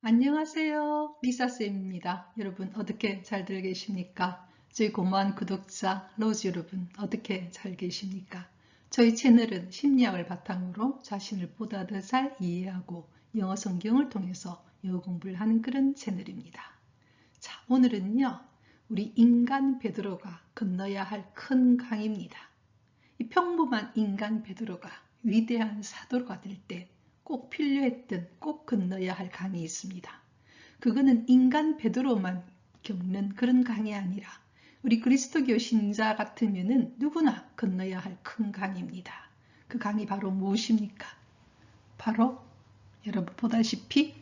안녕하세요. 리사쌤입니다. 여러분 어떻게 잘들 계십니까? 저희 고마운 구독자 로즈 여러분 어떻게 잘 계십니까? 저희 채널은 심리학을 바탕으로 자신을 보다 더 잘 이해하고 영어 성경을 통해서 영어 공부를 하는 그런 채널입니다. 자, 오늘은요. 우리 인간 베드로가 건너야 할 큰 강입니다. 이 평범한 인간 베드로가 위대한 사도가 될 때 꼭 필요했던 꼭 건너야 할 강이 있습니다. 그거는 인간 베드로만 겪는 그런 강이 아니라 우리 그리스도교 신자 같으면은 누구나 건너야 할 큰 강입니다. 그 강이 바로 무엇입니까? 바로 여러분 보다시피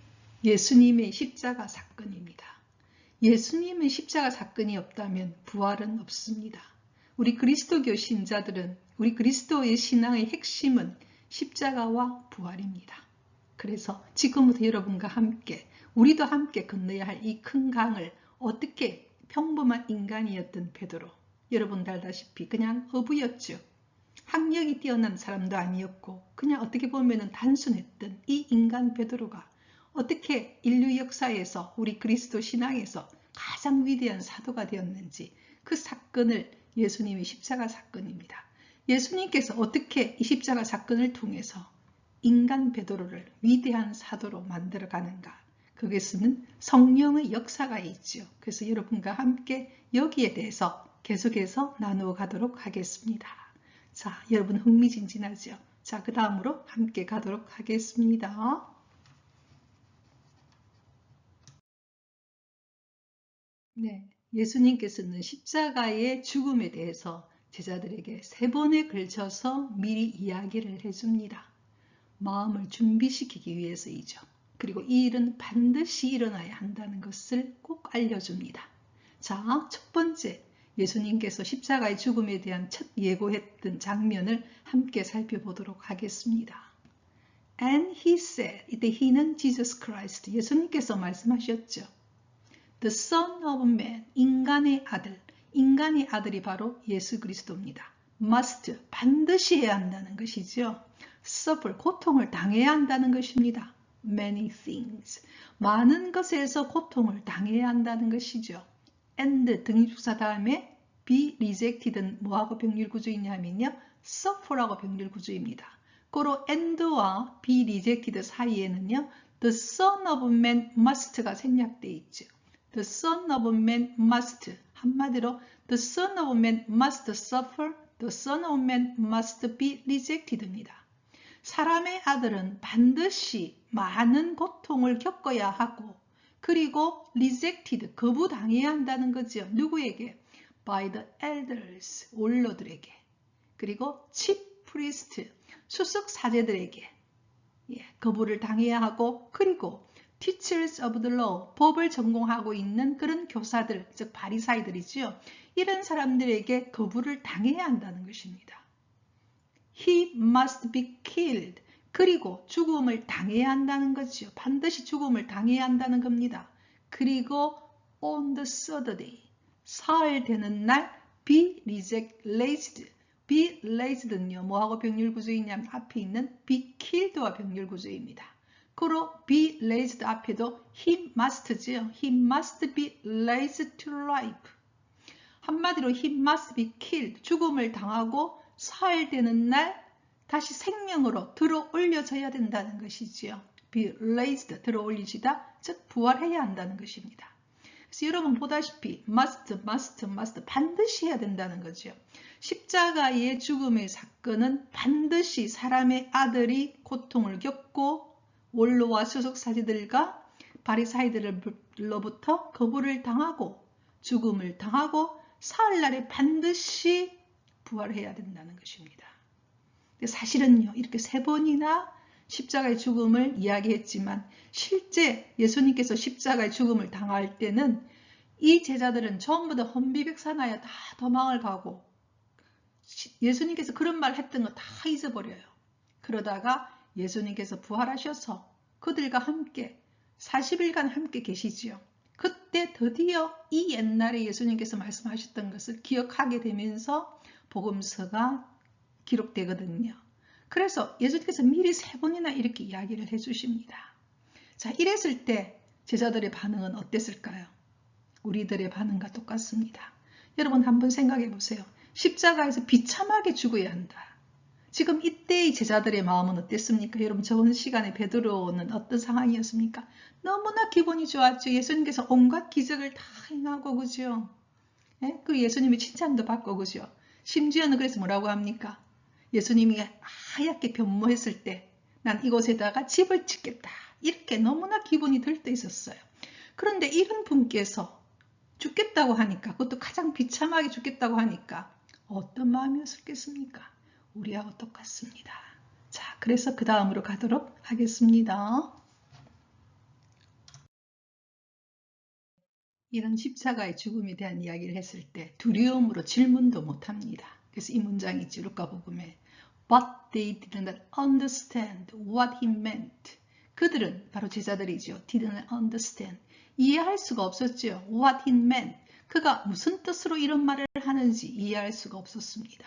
예수님의 십자가 사건입니다. 예수님의 십자가 사건이 없다면 부활은 없습니다. 우리 그리스도교 신자들은 우리 그리스도의 신앙의 핵심은 십자가와 부활입니다. 그래서 지금부터 여러분과 함께 우리도 함께 건너야 할 이 큰 강을 어떻게 평범한 인간이었던 베드로, 여러분들 알다시피 그냥 어부였죠. 학력이 뛰어난 사람도 아니었고 그냥 어떻게 보면 단순했던 이 인간 베드로가 어떻게 인류 역사에서 우리 그리스도 신앙에서 가장 위대한 사도가 되었는지 그 사건을 예수님의 십자가 사건입니다. 예수님께서 어떻게 이 십자가 사건을 통해서 인간 베드로를 위대한 사도로 만들어 가는가? 그것은 성령의 역사가 있죠. 그래서 여러분과 함께 여기에 대해서 계속해서 나누어 가도록 하겠습니다. 자, 여러분 흥미진진하죠? 자, 그 다음으로 함께 가도록 하겠습니다. 네, 예수님께서는 십자가의 죽음에 대해서 제자들에게 3번에 걸쳐서 미리 이야기를 해줍니다. 마음을 준비시키기 위해서이죠. 그리고 이 일은 반드시 일어나야 한다는 것을 꼭 알려줍니다. 자, 첫 번째, 예수님께서 십자가의 죽음에 대한 첫 예고했던 장면을 함께 살펴보도록 하겠습니다. And he said, 이때 he는 Jesus Christ, 예수님께서 말씀하셨죠. The Son of Man, 인간의 아들, 인간의 아들이 바로 예수 그리스도입니다. Must, 반드시 해야 한다는 것이죠. Suffer, 고통을 당해야 한다는 것입니다. Many things, 많은 것에서 고통을 당해야 한다는 것이죠. And, 등위부사 다음에 be rejected는 뭐하고 병렬 구조이냐 하면요. suffer라고 병렬 구조입니다. 고로 and와 be rejected 사이에는요. The Son of Man must가 생략되어 있죠. The Son of Man must, 한마디로 The Son of Man must suffer, The Son of Man must be rejected입니다. 사람의 아들은 반드시 많은 고통을 겪어야 하고 그리고 rejected, 거부당해야 한다는 거죠. 누구에게? By the elders, 원로들에게. 그리고 chief priest, 수석 사제들에게 거부를 당해야 하고 그리고 teachers of the law, 법을 전공하고 있는 그런 교사들, 즉 바리사이들이죠. 이런 사람들에게 거부를 당해야 한다는 것입니다. He must be killed. 그리고 죽음을 당해야 한다는 거죠. 반드시 죽음을 당해야 한다는 겁니다. 그리고 on the third day, 사흘 되는 날 be raised. be raised는요. 뭐하고 병렬 구조이냐면 앞에 있는 be killed와 병렬 구조입니다. 그리고 be raised 앞에도 he must죠. he must be raised to life. 한마디로 he must be killed. 죽음을 당하고 사흘 되는 날 다시 생명으로 들어 올려져야 된다는 것이지요. be raised, 들어 올리시다, 즉 부활해야 한다는 것입니다. 그래서 여러분 보다시피 must 반드시 해야 된다는 거죠. 십자가의 죽음의 사건은 반드시 사람의 아들이 고통을 겪고 원로와 수석 사제들과 바리사이들로부터 거부를 당하고 죽음을 당하고 사흘날에 반드시 부활해야 된다는 것입니다. 사실은요, 이렇게 3번이나 십자가의 죽음을 이야기했지만 실제 예수님께서 십자가의 죽음을 당할 때는 이 제자들은 전부 다 혼비백산하여 다 도망을 가고 예수님께서 그런 말 했던 거 다 잊어버려요. 그러다가 예수님께서 부활하셔서 그들과 함께 40일간 함께 계시지요. 그때 드디어 이 옛날에 예수님께서 말씀하셨던 것을 기억하게 되면서 복음서가 기록되거든요. 그래서 예수님께서 미리 3번이나 이렇게 이야기를 해주십니다. 자, 이랬을 때 제자들의 반응은 어땠을까요? 우리들의 반응과 똑같습니다. 여러분 한번 생각해 보세요. 십자가에서 비참하게 죽어야 한다. 지금 이때의 제자들의 마음은 어땠습니까? 여러분 저번 시간에 베드로는 어떤 상황이었습니까? 너무나 기분이 좋았죠. 예수님께서 온갖 기적을 다 행하고 그죠? 예? 그 예수님이 칭찬도 받고 그죠? 심지어는 그래서 뭐라고 합니까? 예수님이 하얗게 변모했을 때 난 이곳에다가 집을 짓겠다. 이렇게 너무나 기분이 들떠 있었어요. 그런데 이런 분께서 죽겠다고 하니까, 그것도 가장 비참하게 죽겠다고 하니까 어떤 마음이었겠습니까? 우리하고 똑같습니다. 자, 그래서 그 다음으로 가도록 하겠습니다. 이런 십자가의 죽음에 대한 이야기를 했을 때 두려움으로 질문도 못합니다. 그래서 이 문장이 있죠. 루카복음에 But they didn't understand what he meant. 그들은 바로 제자들이죠. Didn't understand. 이해할 수가 없었죠. What he meant. 그가 무슨 뜻으로 이런 말을 하는지 이해할 수가 없었습니다.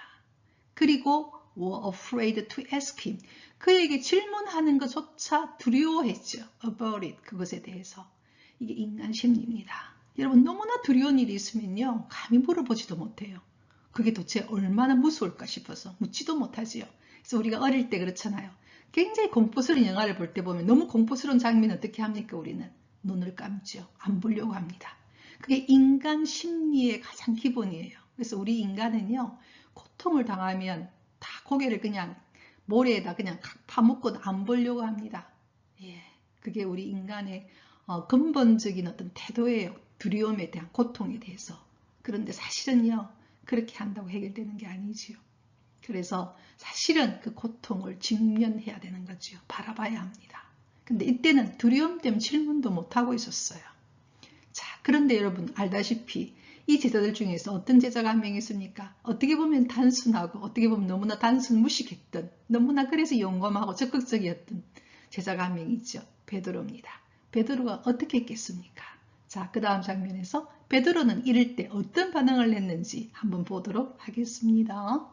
그리고 were afraid to ask him. 그에게 질문하는 것조차 두려워했죠. About it. 그것에 대해서. 이게 인간 심리입니다. 여러분 너무나 두려운 일이 있으면요. 감히 물어보지도 못해요. 그게 도대체 얼마나 무서울까 싶어서 묻지도 못하지요. 그래서 우리가 어릴 때 그렇잖아요. 굉장히 공포스러운 영화를 볼 때 보면 너무 공포스러운 장면 어떻게 합니까? 우리는 눈을 감죠. 안 보려고 합니다. 그게 인간 심리의 가장 기본이에요. 그래서 우리 인간은요. 고통을 당하면 다 고개를 그냥 모래에다 그냥 파묻고 안 보려고 합니다. 예, 그게 우리 인간의 근본적인 어떤 태도예요. 두려움에 대한 고통에 대해서. 그런데 사실은요. 그렇게 한다고 해결되는 게 아니지요. 그래서 사실은 그 고통을 직면해야 되는 거죠. 바라봐야 합니다. 근데 이때는 두려움 때문에 질문도 못하고 있었어요. 자, 그런데 여러분 알다시피 이 제자들 중에서 어떤 제자가 한 명 있습니까? 어떻게 보면 단순하고 어떻게 보면 너무나 단순 무식했던 너무나 그래서 용감하고 적극적이었던 제자가 한 명 있죠. 베드로입니다. 베드로가 어떻게 했겠습니까? 자, 그 다음 장면에서 베드로는 이럴 때 어떤 반응을 했는지 한번 보도록 하겠습니다.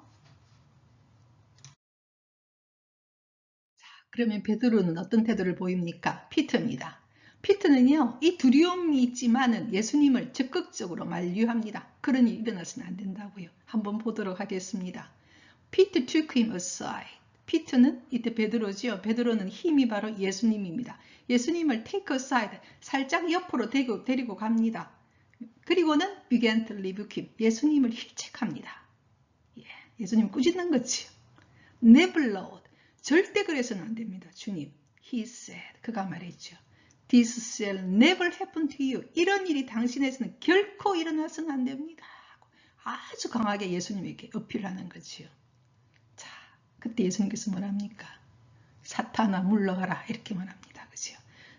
자, 그러면 베드로는 어떤 태도를 보입니까? 피터입니다. 피터는요, 이 두려움이 있지만은 예수님을 적극적으로 만류합니다. 그런 일이 일어나서는 안 된다고요. 한번 보도록 하겠습니다. Peter took him aside. 피터는 이때 베드로지요. 베드로는 힘이 바로 예수님입니다. 예수님을 take aside, 살짝 옆으로 데리고 갑니다. 그리고는 began to rebuke him. 예수님을 힐책합니다. 예수님 꾸짖는 거지요. Never Lord. 절대 그래서는 안 됩니다. 주님. He said. 그가 말했죠. This shall never happen to you. 이런 일이 당신에게는 결코 일어나서는 안 됩니다. 아주 강하게 예수님에게 어필하는 거지요. 자, 그때 예수님께서 뭐랍니까? 사탄아 물러가라 이렇게 말합니다. 그죠?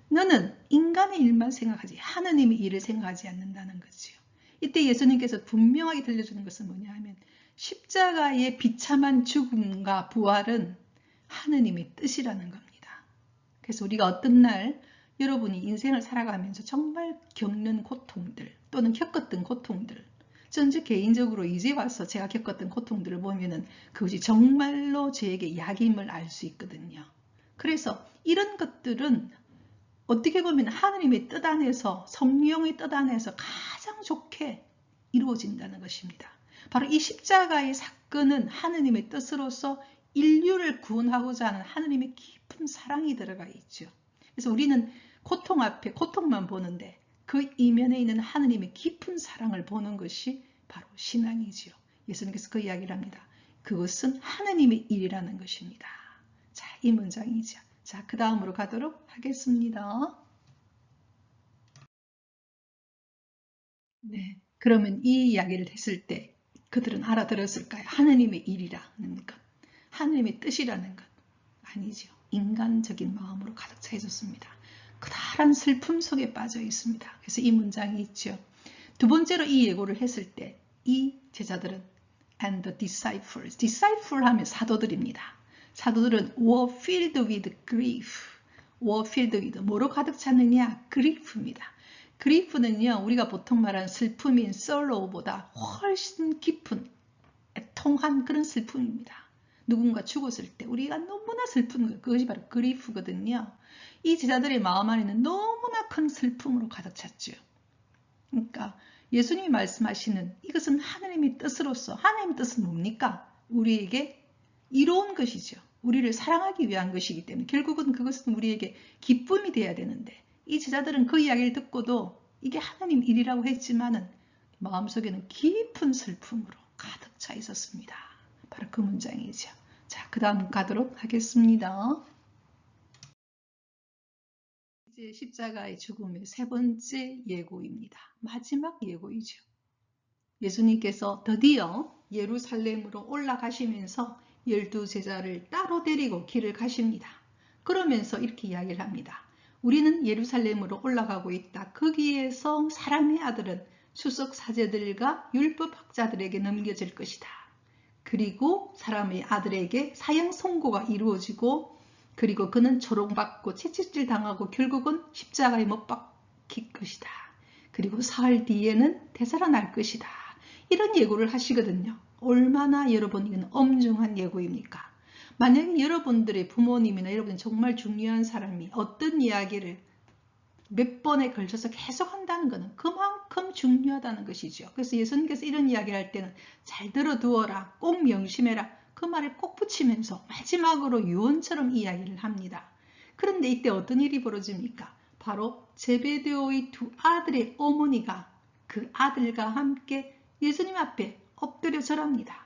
너는 인간의 일만 생각하지 하느님의 일을 생각하지 않는다는 거지요. 이때 예수님께서 분명하게 들려주는 것은 뭐냐 하면 십자가의 비참한 죽음과 부활은 하느님의 뜻이라는 겁니다. 그래서 우리가 어떤 날 여러분이 인생을 살아가면서 정말 겪는 고통들 또는 겪었던 고통들 전제 개인적으로 이제 와서 제가 겪었던 고통들을 보면은 그것이 정말로 저에게 약임을 알 수 있거든요. 그래서 이런 것들은 어떻게 보면 하느님의 뜻 안에서 성령의 뜻 안에서 가장 좋게 이루어진다는 것입니다. 바로 이 십자가의 사건은 하느님의 뜻으로서 인류를 구원하고자 하는 하느님의 깊은 사랑이 들어가 있죠. 그래서 우리는 고통 앞에 고통만 보는데 그 이면에 있는 하느님의 깊은 사랑을 보는 것이 바로 신앙이지요. 예수님께서 그 이야기를 합니다. 그것은 하느님의 일이라는 것입니다. 자, 이 문장이죠. 자, 그 다음으로 가도록 하겠습니다. 네, 그러면 이 이야기를 했을 때 그들은 알아들었을까요? 하느님의 일이라는 것, 하느님의 뜻이라는 것 아니죠. 인간적인 마음으로 가득 차 있었습니다. 커다란 슬픔 속에 빠져 있습니다. 그래서 이 문장이 있죠. 두 번째로 이 예고를 했을 때 이 제자들은 and the disciples, disciple 하면 사도들입니다. 사도들은 were filled with grief, were filled with 뭐로 가득 찼느냐? grief입니다. grief는요 우리가 보통 말하는 슬픔인 sorrow보다 훨씬 깊은 애통한 그런 슬픔입니다. 누군가 죽었을 때 우리가 너무나 슬픈 것, 그것이 바로 그리프거든요. 이 제자들의 마음 안에는 너무나 큰 슬픔으로 가득 찼죠. 그러니까 예수님이 말씀하시는 이것은 하나님의 뜻으로서, 하나님의 뜻은 뭡니까? 우리에게 이로운 것이죠. 우리를 사랑하기 위한 것이기 때문에 결국은 그것은 우리에게 기쁨이 돼야 되는데, 이 제자들은 그 이야기를 듣고도 이게 하나님 일이라고 했지만은 마음속에는 깊은 슬픔으로 가득 차 있었습니다. 바로 그 문장이죠. 자, 그 다음 가도록 하겠습니다. 이제 십자가의 죽음의 세 번째 예고입니다. 마지막 예고이죠. 예수님께서 드디어 예루살렘으로 올라가시면서 12제자를 따로 데리고 길을 가십니다. 그러면서 이렇게 이야기를 합니다. 우리는 예루살렘으로 올라가고 있다. 거기에서 사람의 아들은 수석 사제들과 율법 학자들에게 넘겨질 것이다. 그리고 사람의 아들에게 사형 선고가 이루어지고, 그리고 그는 조롱받고 채찍질 당하고 결국은 십자가에 못 박힐 것이다. 그리고 사흘 뒤에는 되살아날 것이다. 이런 예고를 하시거든요. 얼마나 여러분 이건 엄중한 예고입니까? 만약에 여러분들의 부모님이나 여러분 정말 중요한 사람이 어떤 이야기를 몇 번에 걸쳐서 계속 한다는 것은 그만큼 중요하다는 것이죠. 그래서 예수님께서 이런 이야기를 할 때는 잘 들어두어라, 꼭 명심해라, 그 말을 꼭 붙이면서 마지막으로 유언처럼 이야기를 합니다. 그런데 이때 어떤 일이 벌어집니까? 바로 제베데오의 두 아들의 어머니가 그 아들과 함께 예수님 앞에 엎드려 절합니다.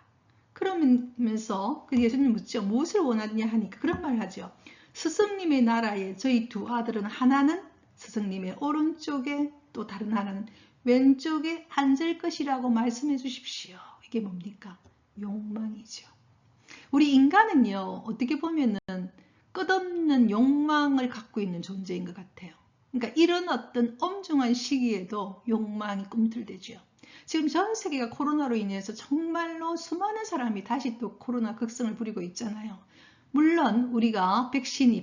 그러면서 예수님 묻죠. 무엇을 원하느냐 하니까 그런 말을 하죠. 스승님의 나라에 저희 두 아들은 하나는 스승님의 오른쪽에, 또 다른 하나는 왼쪽에 앉을 것이라고 말씀해 주십시오. 이게 뭡니까? 욕망이죠. 우리 인간은요, 어떻게 보면은 끝없는 욕망을 갖고 있는 존재인 것 같아요. 그러니까 이런 어떤 엄중한 시기에도 욕망이 꿈틀대죠. 지금 전 세계가 코로나로 인해서 정말로 수많은 사람이 다시 또 코로나 극성을 부리고 있잖아요. 물론 우리가 백신이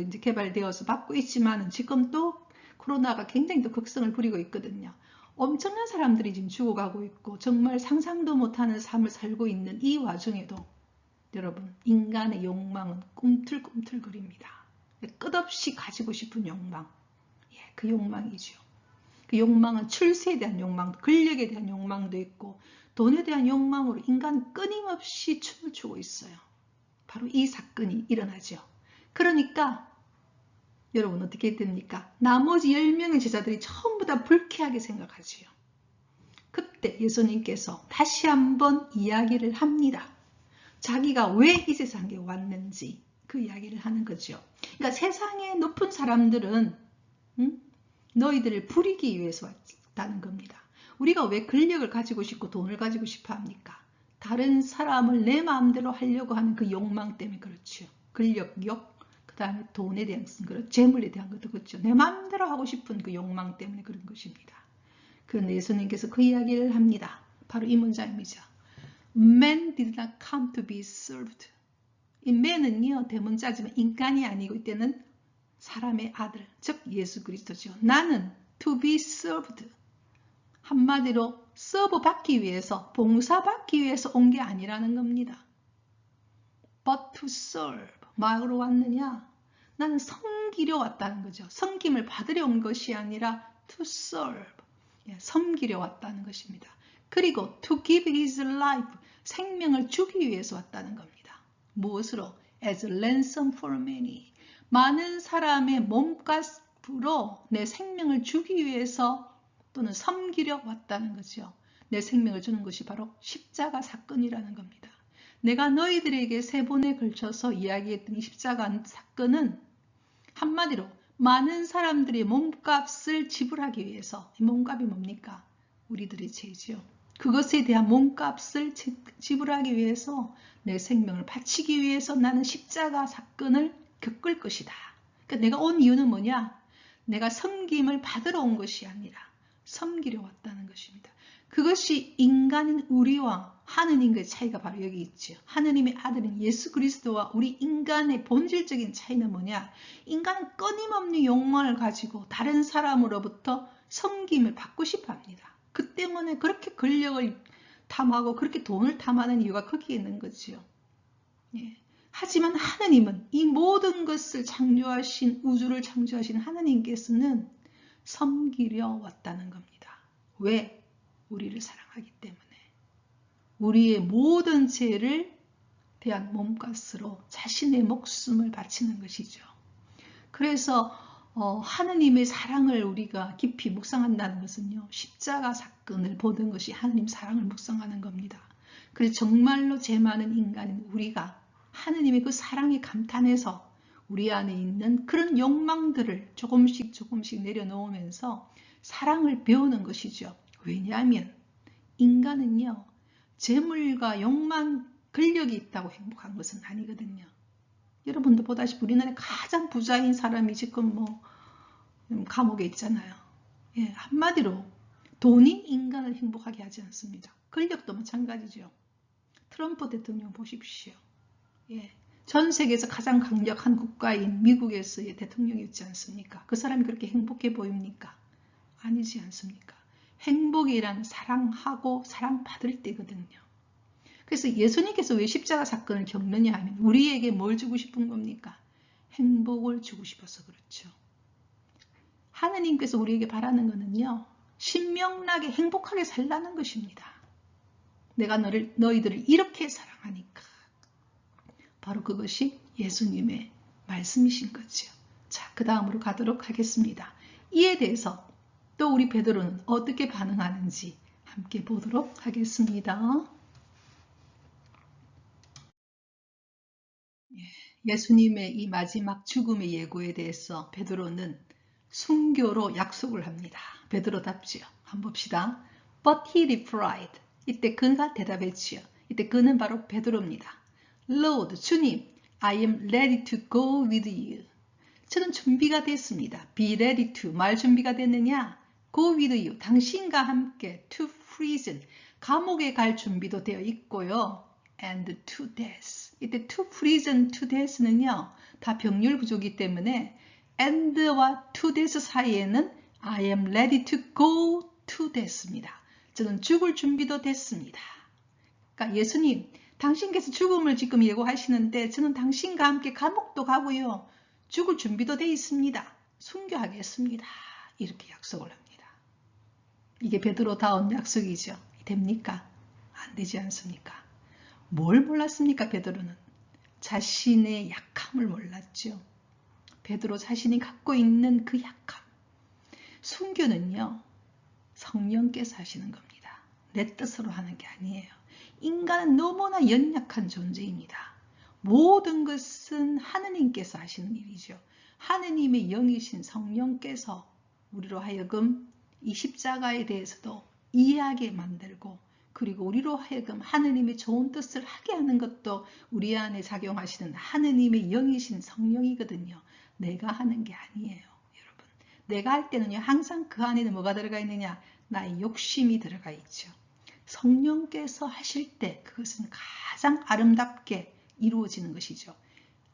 이제 개발되어서 받고 있지만 지금 또 코로나가 굉장히 또 극성을 부리고 있거든요. 엄청난 사람들이 지금 죽어가고 있고 정말 상상도 못하는 삶을 살고 있는 이 와중에도 여러분, 인간의 욕망은 꿈틀꿈틀거립니다. 끝없이 가지고 싶은 욕망, 그 욕망이죠. 그 욕망은 출세에 대한 욕망, 권력에 대한 욕망도 있고 돈에 대한 욕망으로 인간은 끊임없이 춤을 추고 있어요. 바로 이 사건이 일어나죠. 그러니까 여러분 어떻게 됩니까? 나머지 10명의 제자들이 전부 다 불쾌하게 생각하지요. 그때 예수님께서 다시 한번 이야기를 합니다. 자기가 왜 이 세상에 왔는지 그 이야기를 하는 거죠. 그러니까 세상의 높은 사람들은 너희들을 부리기 위해서 왔다는 겁니다. 우리가 왜 권력을 가지고 싶고 돈을 가지고 싶어 합니까? 다른 사람을 내 마음대로 하려고 하는 그 욕망 때문에 그렇죠. 권력욕, 그 다음에 돈에 대한 재물에 대한 것도 그렇죠. 내 마음대로 하고 싶은 그 욕망 때문에 그런 것입니다. 그런데 예수님께서 그 이야기를 합니다. 바로 이 문장입니다. Man did not come to be served. 이 man은요, 대문자지만 인간이 아니고 이때는 사람의 아들, 즉 예수 그리스도죠. 나는 to be served. 한마디로 서브 받기 위해서, 봉사받기 위해서 온 게 아니라는 겁니다. But to serve. 뭐하러 왔느냐? 나는 섬기려 왔다는 거죠. 섬김을 받으려 온 것이 아니라 to serve. 섬기려 왔다는 것입니다. 그리고 to give his life. 생명을 주기 위해서 왔다는 겁니다. 무엇으로? As a ransom for many. 많은 사람의 몸값으로 내 생명을 주기 위해서 또는 섬기려 왔다는 거죠. 내 생명을 주는 것이 바로 십자가 사건이라는 겁니다. 내가 너희들에게 3번에 걸쳐서 이야기했던 이 십자가 사건은 한마디로 많은 사람들의 몸값을 지불하기 위해서, 이 몸값이 뭡니까? 우리들의 죄죠. 그것에 대한 몸값을 지불하기 위해서 내 생명을 바치기 위해서 나는 십자가 사건을 겪을 것이다. 그러니까 내가 온 이유는 뭐냐? 내가 섬김을 받으러 온 것이 아니라 섬기려 왔다는 것입니다. 그것이 인간인 우리와 하느님과의 차이가 바로 여기 있죠. 하느님의 아들인 예수 그리스도와 우리 인간의 본질적인 차이는 뭐냐? 인간은 끊임없는 욕망을 가지고 다른 사람으로부터 섬김을 받고 싶어 합니다. 그 때문에 그렇게 권력을 탐하고 그렇게 돈을 탐하는 이유가 거기에 있는 거죠. 예. 하지만 하느님은 이 모든 것을 창조하신 우주를 창조하신 하느님께서는 섬기려 왔다는 겁니다. 왜? 우리를 사랑하기 때문에. 우리의 모든 죄를 대한 몸값으로 자신의 목숨을 바치는 것이죠. 그래서 하느님의 사랑을 우리가 깊이 묵상한다는 것은요. 십자가 사건을 보는 것이 하느님 사랑을 묵상하는 겁니다. 그래서 정말로 죄 많은 인간인 우리가 하느님의 그 사랑에 감탄해서 우리 안에 있는 그런 욕망들을 조금씩 내려놓으면서 사랑을 배우는 것이죠. 왜냐하면 인간은요. 재물과 욕망, 근력이 있다고 행복한 것은 아니거든요. 여러분도 보다시피 우리나라의 가장 부자인 사람이 지금 감옥에 있잖아요. 예, 한마디로 돈이 인간을 행복하게 하지 않습니다. 권력도 마찬가지죠. 트럼프 대통령 보십시오. 예, 전 세계에서 가장 강력한 국가인 미국에서의 대통령이었지 않습니까? 그 사람이 그렇게 행복해 보입니까? 아니지 않습니까? 행복이란 사랑하고 사랑받을 때거든요. 그래서 예수님께서 왜 십자가 사건을 겪느냐 하면 우리에게 뭘 주고 싶은 겁니까? 행복을 주고 싶어서 그렇죠. 하느님께서 우리에게 바라는 것은요. 신명나게 행복하게 살라는 것입니다. 내가 너희들을 이렇게 사랑하니까. 바로 그것이 예수님의 말씀이신 거죠. 자, 그 다음으로 가도록 하겠습니다. 이에 대해서 또 우리 베드로는 어떻게 반응하는지 함께 보도록 하겠습니다. 예수님의 이 마지막 죽음의 예고에 대해서 베드로는 순교로 약속을 합니다. 베드로답지요. 한번 봅시다. But he replied. 이때 그가 대답했지요. 이때 그는 바로 베드로입니다. Lord, 주님, I am ready to go with you. 저는 준비가 됐습니다. Be ready to. 말 준비가 됐느냐? Go with you. 당신과 함께 to prison. 감옥에 갈 준비도 되어 있고요. And to death. 이때 to prison, to death는요. 다 병렬 구조이기 때문에 and와 to death 사이에는 I am ready to go to death입니다. 저는 죽을 준비도 됐습니다. 그러니까 예수님, 당신께서 죽음을 지금 예고하시는데 저는 당신과 함께 감옥도 가고요. 죽을 준비도 돼 있습니다. 순교하겠습니다. 이렇게 약속을 합니다. 이게 베드로다운 약속이죠. 됩니까? 안 되지 않습니까? 뭘 몰랐습니까? 베드로는 자신의 약함을 몰랐죠. 베드로 자신이 갖고 있는 그 약함. 순교는요. 성령께서 하시는 겁니다. 내 뜻으로 하는 게 아니에요. 인간은 너무나 연약한 존재입니다. 모든 것은 하느님께서 하시는 일이죠. 하느님의 영이신 성령께서 우리로 하여금 이 십자가에 대해서도 이해하게 만들고 그리고 우리로 하여금 하느님의 좋은 뜻을 하게 하는 것도 우리 안에 작용하시는 하느님의 영이신 성령이거든요. 내가 하는 게 아니에요. 여러분. 내가 할 때는요. 항상 그 안에는 뭐가 들어가 있느냐? 나의 욕심이 들어가 있죠. 성령께서 하실 때 그것은 가장 아름답게 이루어지는 것이죠.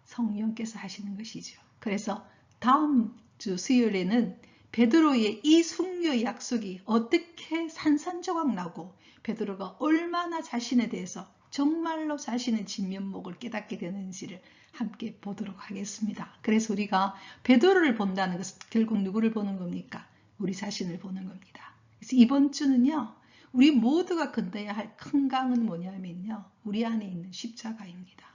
성령께서 하시는 것이죠. 그래서 다음 주 수요일에는 베드로의 이 순교의 약속이 어떻게 산산조각 나고 베드로가 얼마나 자신에 대해서 정말로 자신의 진면목을 깨닫게 되는지를 함께 보도록 하겠습니다. 그래서 우리가 베드로를 본다는 것은 결국 누구를 보는 겁니까? 우리 자신을 보는 겁니다. 그래서 이번 주는요. 우리 모두가 건너야 할 큰 강은 뭐냐면요. 우리 안에 있는 십자가입니다.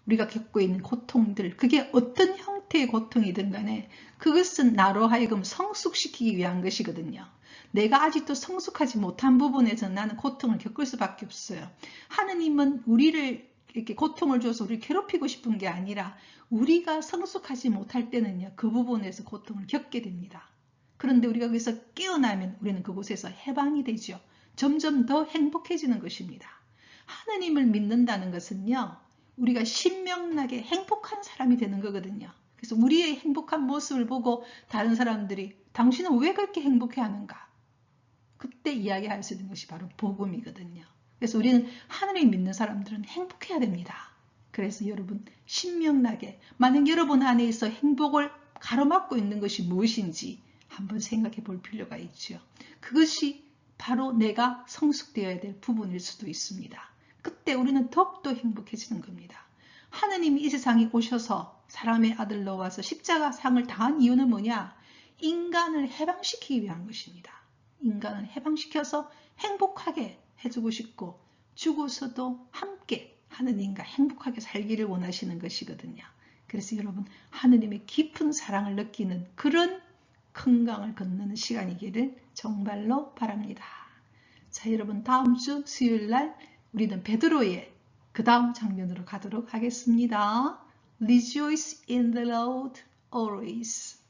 우리가 겪고 있는 고통들, 그게 어떤 형태의 고통이든 간에 그것은 나로 하여금 성숙시키기 위한 것이거든요. 내가 아직도 성숙하지 못한 부분에서 나는 고통을 겪을 수밖에 없어요. 하느님은 우리를 이렇게 고통을 줘서 우리를 괴롭히고 싶은 게 아니라 우리가 성숙하지 못할 때는요. 그 부분에서 고통을 겪게 됩니다. 그런데 우리가 거기서 깨어나면 우리는 그곳에서 해방이 되죠. 점점 더 행복해지는 것입니다. 하느님을 믿는다는 것은요. 우리가 신명나게 행복한 사람이 되는 거거든요. 그래서 우리의 행복한 모습을 보고 다른 사람들이 당신은 왜 그렇게 행복해하는가? 그때 이야기할 수 있는 것이 바로 복음이거든요. 그래서 우리는 하느님을 믿는 사람들은 행복해야 됩니다. 그래서 여러분 신명나게 만약 여러분 안에 있어 행복을 가로막고 있는 것이 무엇인지 한번 생각해 볼 필요가 있죠. 그것이 바로 내가 성숙되어야 될 부분일 수도 있습니다. 그때 우리는 더욱더 행복해지는 겁니다. 하느님이 이 세상에 오셔서 사람의 아들로 와서 십자가 상을 당한 이유는 뭐냐? 인간을 해방시키기 위한 것입니다. 인간을 해방시켜서 행복하게 해주고 싶고 죽어서도 함께 하느님과 행복하게 살기를 원하시는 것이거든요. 그래서 여러분 하느님의 깊은 사랑을 느끼는 그런 큰 강을 건너는 시간이기를 정말로 바랍니다. 자, 여러분 다음 주 수요일 날 우리는 베드로의 그 다음 장면으로 가도록 하겠습니다. Rejoice in the Lord always.